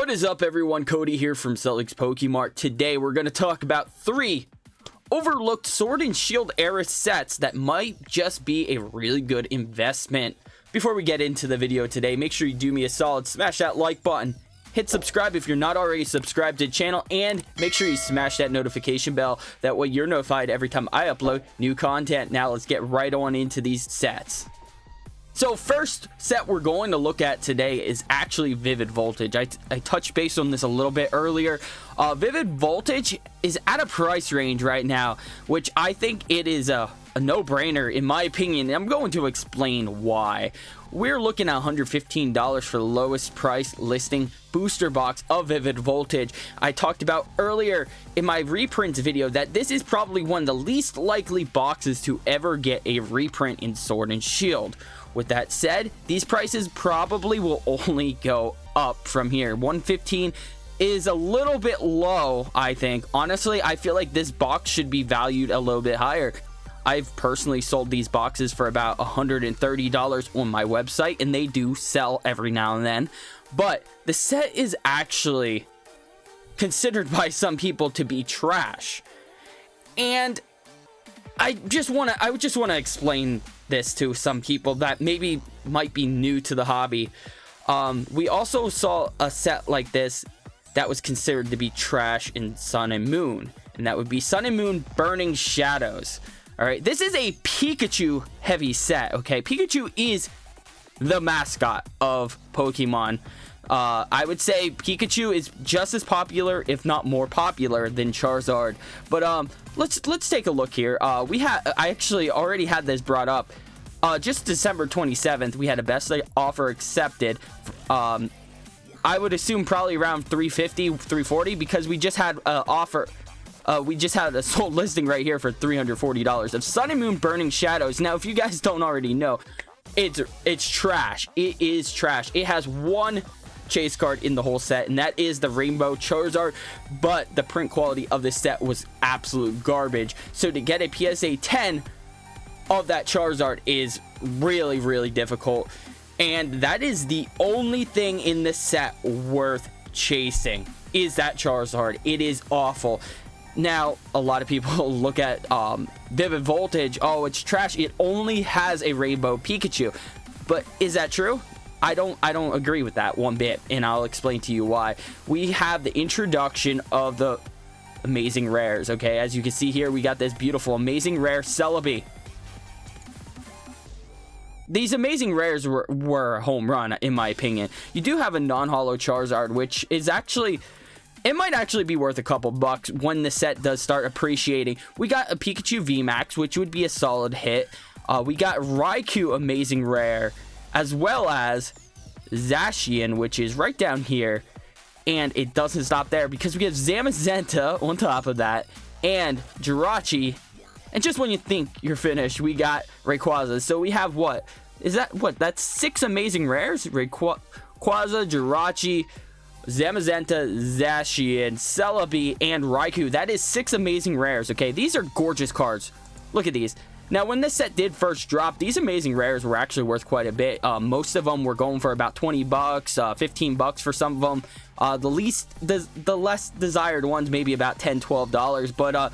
What is up, everyone? Cody here from Celtics Pokemart. Today we're going to talk about 3 overlooked Sword and Shield era sets that might just be a really good investment. Before we get into the video today, make sure you do me a solid, smash that like button, hit subscribe if you're not already subscribed to the channel, and make sure you smash that notification bell. That way you're notified every time I upload new content. Now let's get right on into these sets. So first set we're going to look at today is actually Vivid Voltage. I touched base on this a little bit earlier. Vivid Voltage is at a price range right now, which I think it is a no-brainer in my opinion. I'm going to explain why. We're looking at $115 for the lowest price listing booster box of Vivid Voltage. I talked about earlier in my reprints video that this is probably one of the least likely boxes to ever get a reprint in Sword and Shield. With that said, these prices probably will only go up from here. $115 is a little bit low, I think. Honestly, I feel like this box should be valued a little bit higher. I've personally sold these boxes for about $130 on my website, and they do sell every now and then. But the set is actually considered by some people to be trash. And I just want to explain this to some people that maybe might be new to the hobby. We also saw a set like this that was considered to be trash in Sun and Moon, and that would be Sun and Moon Burning Shadows. All right, this is a Pikachu heavy set. Okay, Pikachu is the mascot of Pokemon. I would say Pikachu is just as popular, if not more popular, than Charizard. But let's take a look here. I actually already had this brought up. Just December 27th, we had a best offer accepted. I would assume probably around $350, $340, because we just had an offer. We just had a sold listing right here for $340 of Sun and Moon Burning Shadows. Now, if you guys don't already know, it's trash. It is trash. It has one chase card in the whole set, and that is the Rainbow Charizard, but the print quality of this set was absolute garbage. So to get a PSA 10 of that Charizard is really, really difficult, and that is the only thing in this set worth chasing, is that Charizard. It is awful. Now, a lot of people look at Vivid Voltage, oh, it's trash, it only has a Rainbow Pikachu. But is that true? I don't agree with that one bit, and I'll explain to you why. We have the introduction of the Amazing Rares, okay? As you can see here, we got this beautiful Amazing Rare Celebi. These Amazing Rares were a home run, in my opinion. You do have a non-holo Charizard, which is actually... it might actually be worth a couple bucks when the set does start appreciating. We got a Pikachu VMAX, which would be a solid hit. We got Raikou Amazing Rare, as well as Zacian, which is right down here. And it doesn't stop there, because we have Zamazenta on top of that, and Jirachi. And just when you think you're finished, we got Rayquaza. So we have what? That's 6 Amazing Rares? Rayquaza, Jirachi, Zamazenta, Zacian, Celebi, and Raikou. That is 6 Amazing Rares, okay? These are gorgeous cards. Look at these. Now, when this set did first drop, these Amazing Rares were actually worth quite a bit. Most of them were going for about 20 bucks, 15 bucks for some of them. The less desired ones, maybe about $10, $12, but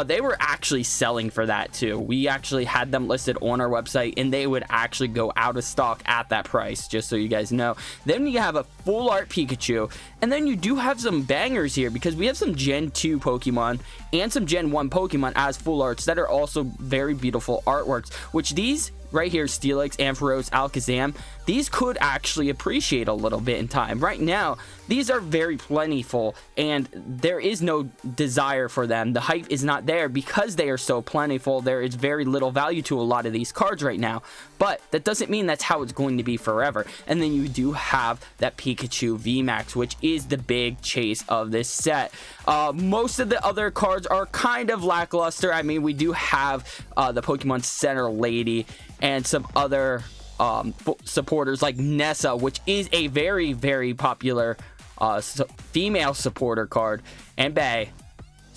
they were actually selling for that too. We actually had them listed on our website, and they would actually go out of stock at that price, just so you guys know. Then you have a full art Pikachu, and then you do have some bangers here, because we have some Gen 2 Pokemon and some Gen 1 Pokemon as full arts that are also very beautiful artworks, which these right here, Steelix, Ampharos, Alakazam, these could actually appreciate a little bit in time. Right now, these are very plentiful, and there is no desire for them. The hype is not there because they are so plentiful. There is very little value to a lot of these cards right now, but that doesn't mean that's how it's going to be forever. And then you do have that Pikachu VMAX, which is the big chase of this set. Most of the other cards are kind of lackluster. I mean, we do have the Pokemon Center Lady and some other supporters like Nessa, which is a very, very popular female supporter card, and Bae.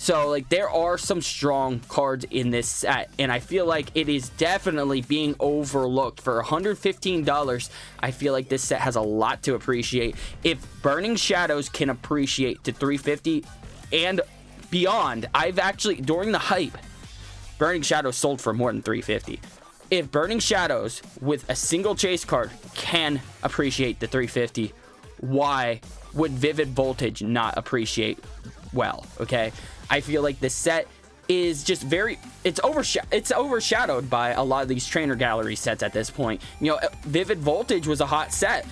So like there are some strong cards in this set, and I feel like it is definitely being overlooked. For $115, I feel like this set has a lot to appreciate. If Burning Shadows can appreciate to $350 and beyond, I've actually, during the hype, Burning Shadows sold for more than $350. If Burning Shadows with a single chase card can appreciate the $350, why would Vivid Voltage not appreciate well? Okay, I feel like this set is just very, it's overshadowed by a lot of these trainer gallery sets at this point. You know, Vivid Voltage was a hot set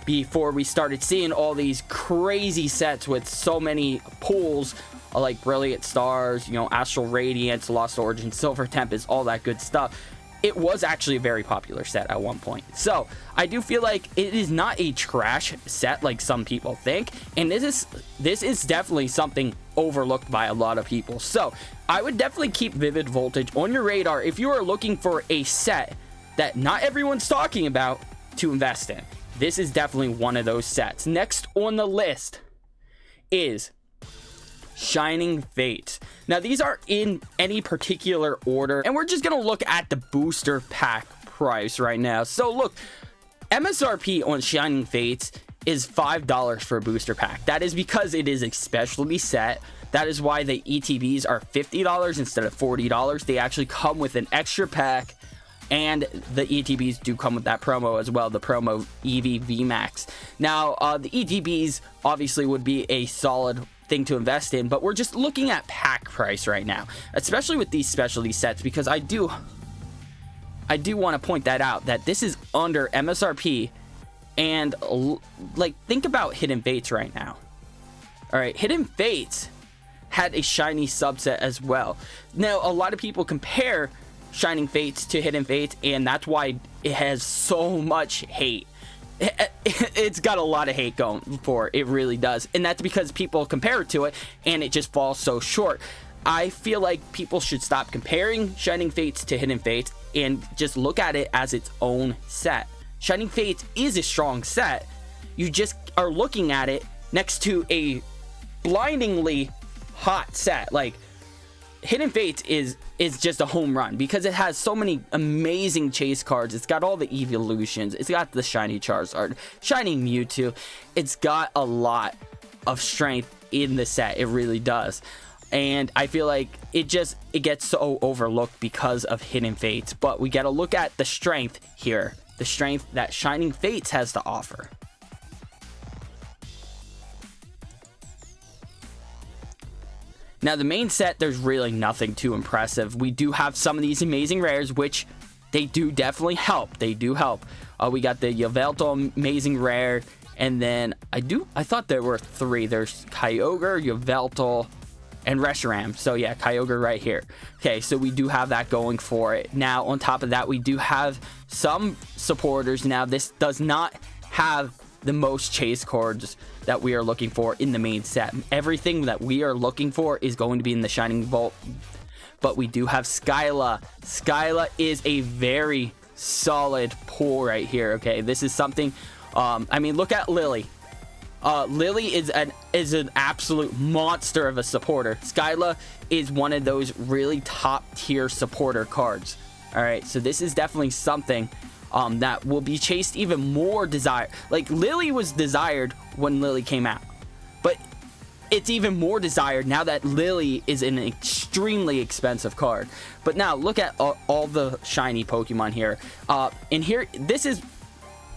before we started seeing all these crazy sets with so many pulls, like Brilliant Stars, you know, Astral Radiance, Lost Origin, Silver Tempest, all that good stuff. It was actually a very popular set at one point. So I do feel like it is not a trash set like some people think, and this is definitely something overlooked by a lot of people. So I would definitely keep Vivid Voltage on your radar if you are looking for a set that not everyone's talking about to invest in. This is definitely one of those sets. Next on the list is Shining Fates. Now these aren't in any particular order, and we're just gonna look at the booster pack price right now. So look, MSRP on Shining Fates is $5 for a booster pack. That is because it is a specialty set. That is why the ETBs are $50 instead of $40. They actually come with an extra pack, and the ETBs do come with that promo as well, the promo EV VMAX. Now the ETBs obviously would be a solid thing to invest in, but we're just looking at pack price right now, especially with these specialty sets, because I do want to point that out, that this is under MSRP. And like, think about Hidden Fates right now. All right, Hidden Fates had a shiny subset as well. Now a lot of people compare Shining Fates to Hidden Fates, and that's why it has so much hate. It's got a lot of hate going for it, really does, and that's because people compare it to it and it just falls so short. I feel like people should stop comparing Shining Fates to Hidden Fates and just look at it as its own set. Shining Fates is a strong set. You just are looking at it next to a blindingly hot set. Like, Hidden Fates is just a home run because it has so many amazing chase cards. It's got all the evolutions. It's got the shiny Charizard, shiny Mewtwo. It's got a lot of strength in the set. It really does. And I feel like it gets so overlooked because of Hidden Fates. But we got to look at the strength here. The strength that Shining Fates has to offer. Now, the main set, there's really nothing too impressive. We do have some of these amazing rares, which they do definitely help. They do help. We got the Yveltal amazing rare, and then I thought there were three. There's Kyogre, Yveltal, and Reshiram. So yeah, Kyogre right here. Okay, so we do have that going for it. Now, on top of that, we do have some supporters. Now, this does not have the most chase cards that we are looking for in the main set. Everything that we are looking for is going to be in the Shining Vault, but we do have Skyla. Skyla is a very solid pull right here. Okay, this is something, I mean, look at Lily. Lily is an absolute monster of a supporter. Skyla is one of those really top tier supporter cards. All right, so this is definitely something that will be chased even more desired. Like, Lily was desired when Lily came out, but it's even more desired now that Lily is an extremely expensive card. But now look at all the shiny Pokemon here. And here, this is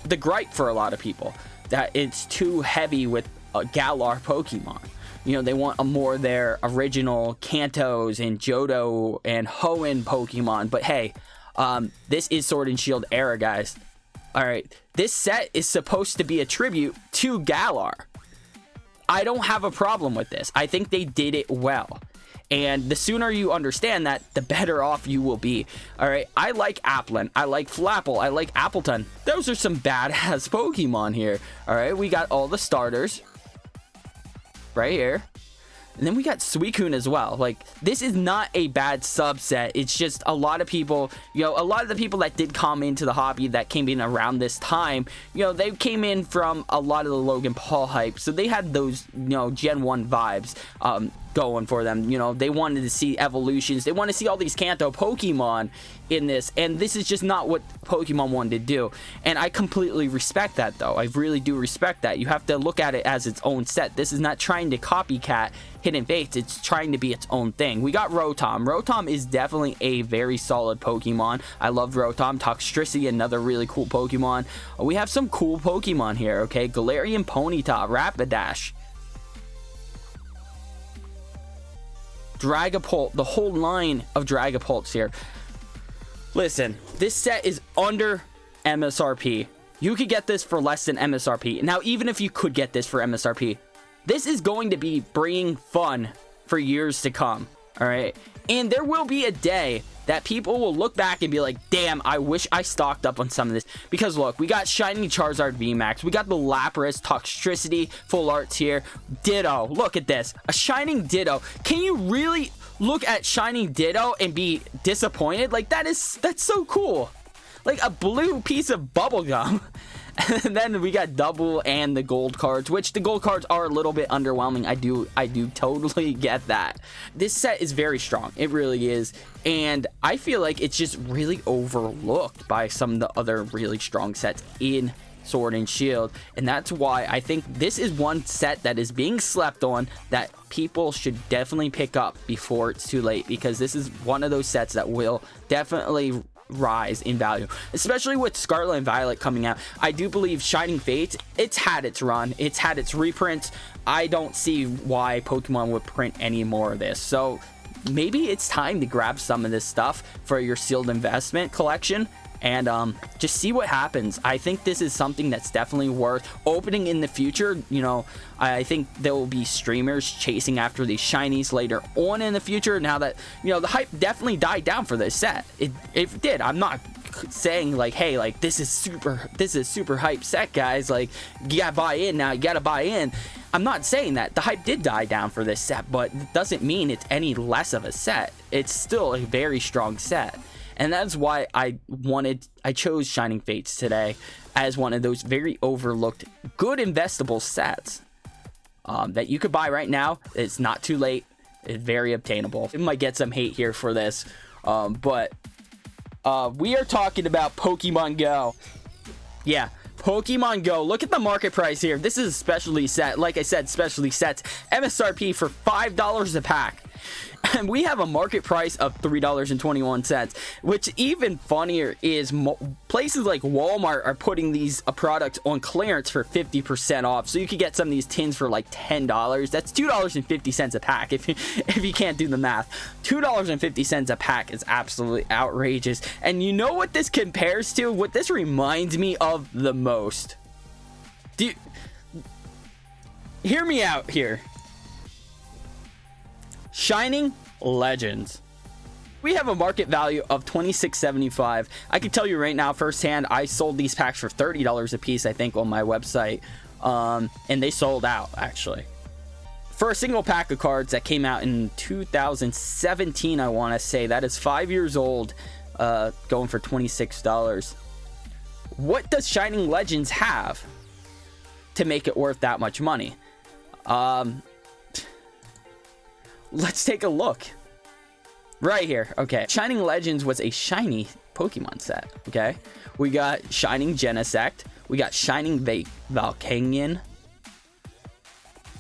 the gripe for a lot of people, that it's too heavy with Galar Pokemon. You know, they want more of their original Kantos and Johto and Hoenn Pokemon. But hey, this is Sword and Shield era, guys. All right, this set is supposed to be a tribute to Galar. I don't have a problem with this. I think they did it well. And the sooner you understand that, the better off you will be. All right, I like Applin. I like Flapple. I like Appleton. Those are some badass Pokemon here. All right, we got all the starters right here. And then we got Suicune as well. Like, this is not a bad subset. It's just a lot of people, you know, a lot of the people that did come into the hobby that came in around this time, you know, they came in from a lot of the Logan Paul hype. So they had those, you know, Gen 1 vibes. going for them. You know, they wanted to see evolutions. They want to see all these Kanto Pokemon in this, and this is just not what Pokemon wanted to do. And I completely respect that, though. I really do respect that. You have to look at it as its own set. This is not trying to copycat Hidden Fates. It's trying to be its own thing. We got Rotom. Rotom is definitely a very solid Pokemon. I love Rotom. Toxtricity, another really cool Pokemon. We have some cool Pokemon here, okay? Galarian Ponyta, Rapidash, Dragapult, the whole line of Dragapults here. Listen, this set is under MSRP. You could get this for less than MSRP. Now, even if you could get this for MSRP, this is going to be bringing fun for years to come, all right? And there will be a day that people will look back and be like, damn, I wish I stocked up on some of this. Because look, we got Shining Charizard VMAX. We got the Lapras, Toxtricity, full arts here. Ditto, look at this. A Shining Ditto. Can you really look at Shining Ditto and be disappointed? Like, that's so cool. Like a blue piece of bubblegum. And then we got double and the gold cards, which the gold cards are a little bit underwhelming. I do totally get that. This set is very strong. It really is. And I feel like it's just really overlooked by some of the other really strong sets in Sword and Shield. And that's why I think this is one set that is being slept on that people should definitely pick up before it's too late, because this is one of those sets that will definitely rise in value, especially with Scarlet and Violet coming out. I do believe Shining Fates, it's had its run, it's had its reprints. I don't see why Pokemon would print any more of this, so maybe it's time to grab some of this stuff for your sealed investment collection and just see what happens. I think this is something that's definitely worth opening in the future. You know, I think there will be streamers chasing after these shinies later on in the future, now that, you know, the hype definitely died down for this set. It did. I'm not saying like, hey, like this is super hype set, guys, like you gotta buy in now, you gotta buy in. I'm not saying that. The hype did die down for this set, but it doesn't mean it's any less of a set. It's still a very strong set. And that's why I chose Shining Fates today as one of those very overlooked, good investable sets that you could buy right now. It's not too late. It's very obtainable. It might get some hate here for this, but we are talking about Pokemon Go. Yeah, Pokemon Go. Look at the market price here. This is a specialty set. Like I said, specialty sets. MSRP for $5 a pack. And we have a market price of $3.21, which even funnier is places like Walmart are putting these products on clearance for 50% off. So you could get some of these tins for like $10. That's $2.50 a pack if you can't do the math. $2.50 a pack is absolutely outrageous. And you know what this compares to? What this reminds me of the most? Hear me out here. Shining Legends. We have a market value of $26.75. I can tell you right now firsthand, I sold these packs for $30 a piece, I think, on my website, and they sold out actually for a single pack of cards that came out in 2017. I want to say that is 5 years old, going for $26. What does Shining Legends have to make it worth that much money? Let's take a look right here. Okay, Shining Legends was a shiny Pokemon set. Okay, we got Shining Genesect, we got Shining Volcanion,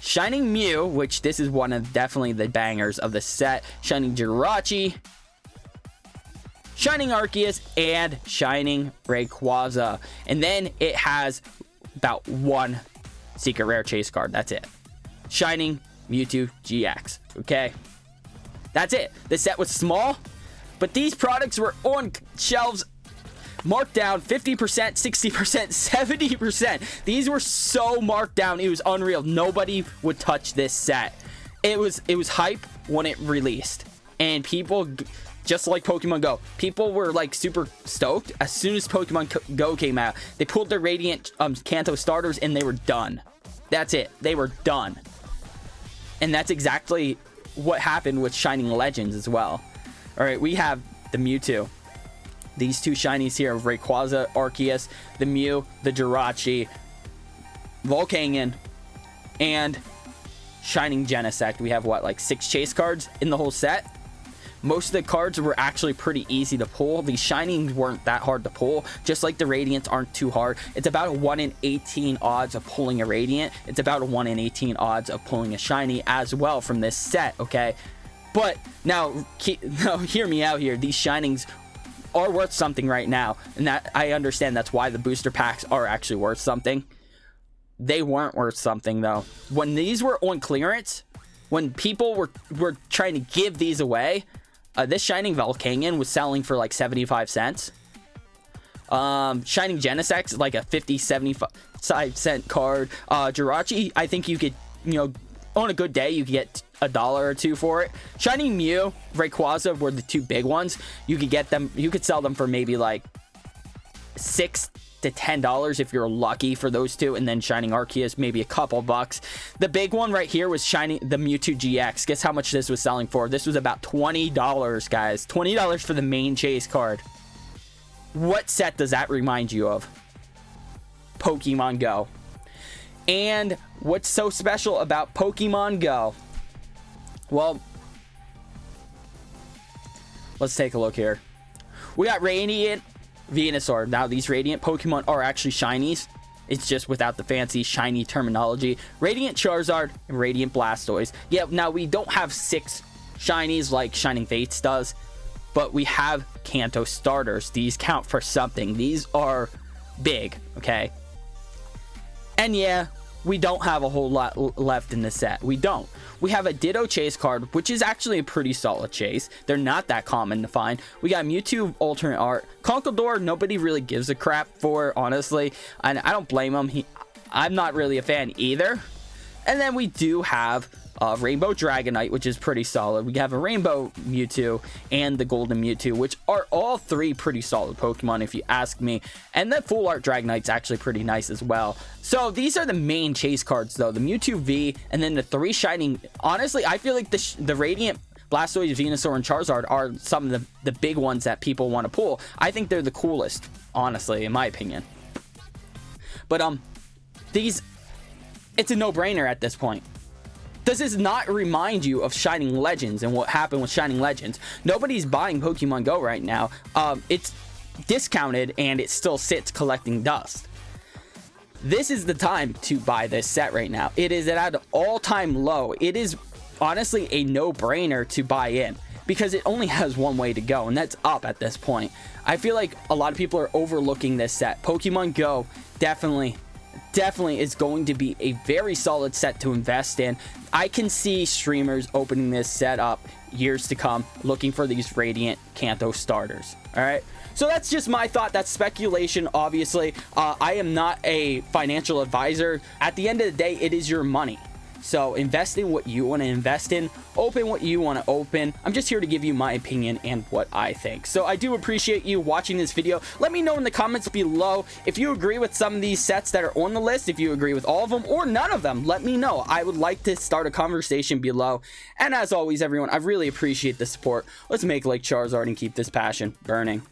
Shining Mew, which this is one of definitely the bangers of the set, Shining Jirachi, Shining Arceus, and Shining Rayquaza. And then it has about one secret rare chase card. That's it. Shining Mewtwo GX. Okay, that's it. The set was small, but these products were on shelves marked down 50%, 60%, 70%. These were so marked down, it was unreal. Nobody would touch this set. It was hype when it released, and people, just like Pokemon Go, people were like super stoked as soon as Pokemon Go came out. They pulled their Radiant Kanto starters and they were done. That's it. They were done. And that's exactly what happened with Shining Legends as well. All right, we have the Mewtwo. These two shinies here of Rayquaza, Arceus, the Mew, the Jirachi, Volcanion, and Shining Genesect. We have what, like 6 chase cards in the whole set. Most of the cards were actually pretty easy to pull. These Shinings weren't that hard to pull, just like the Radiants aren't too hard. It's about a 1 in 18 odds of pulling a Radiant. It's about a 1 in 18 odds of pulling a Shiny as well from this set, okay? But now hear me out here. These Shinings are worth something right now, and that I understand that's why the booster packs are actually worth something. They weren't worth something though. When these were on clearance, when people were trying to give these away, this Shining Volcanion was selling for like 75 cents. Shining Genesect, like a 50-75 card. Jirachi, I think you could, on a good day, you could get $1 or $2 for it. Shining Mew, Rayquaza were the 2 big ones. You could get them, you could sell them for maybe like $6 to $10 if you're lucky for those 2, and then Shining Arceus maybe a couple bucks. The big one right here was Shining the Mewtwo GX. Guess how much this was selling for? This was about $20, guys. $20 for the main chase card. What set does that remind you of? Pokemon Go. And what's so special about Pokemon Go? Well, let's take a look here. We got Radiant Venusaur. Now, these Radiant Pokemon are actually Shinies. It's just without the fancy shiny terminology. Radiant Charizard and Radiant Blastoise. Yeah, now we don't have 6 Shinies like Shining Fates does, but we have Kanto starters. These count for something. These are big, okay? And yeah, we don't have a whole lot left in the set. We don't. We have a Ditto chase card, which is actually a pretty solid chase. They're not that common to find. We got Mewtwo alternate art. Conkeldurr, nobody really gives a crap for, honestly. And I don't blame him. I'm not really a fan either. And then we do have Rainbow Dragonite, which is pretty solid. We have a Rainbow Mewtwo and the Golden Mewtwo, which are all 3 pretty solid Pokemon if you ask me. And the Full Art Dragonite's actually pretty nice as well. So these are the main chase cards though. The Mewtwo V and then the 3 Shining. Honestly, I feel like the Radiant, Blastoise, Venusaur, and Charizard are some of the big ones that people want to pull. I think they're the coolest, honestly, in my opinion. But these, it's a no-brainer at this point. Does this not remind you of Shining Legends and what happened with Shining Legends? Nobody's buying Pokemon Go right now. It's discounted and it still sits collecting dust. This is the time to buy this set right now. It is at an all-time low. It is honestly a no-brainer to buy in because it only has one way to go, and that's up at this point. I feel like a lot of people are overlooking this set. Pokemon Go definitely is going to be a very solid set to invest in. I can see streamers opening this set up years to come looking for these Radiant Kanto starters. All right, so that's just my thought. That's speculation, obviously. I am not a financial advisor. At the end of the day, it is your money. So invest in what you want to invest in, open what you want to open. I'm just here to give you my opinion and what I think. So I do appreciate you watching this video. Let me know in the comments below if you agree with some of these sets that are on the list, if you agree with all of them or none of them. Let me know. I would like to start a conversation below. And as always, everyone, I really appreciate the support. Let's make like Charizard and keep this passion burning.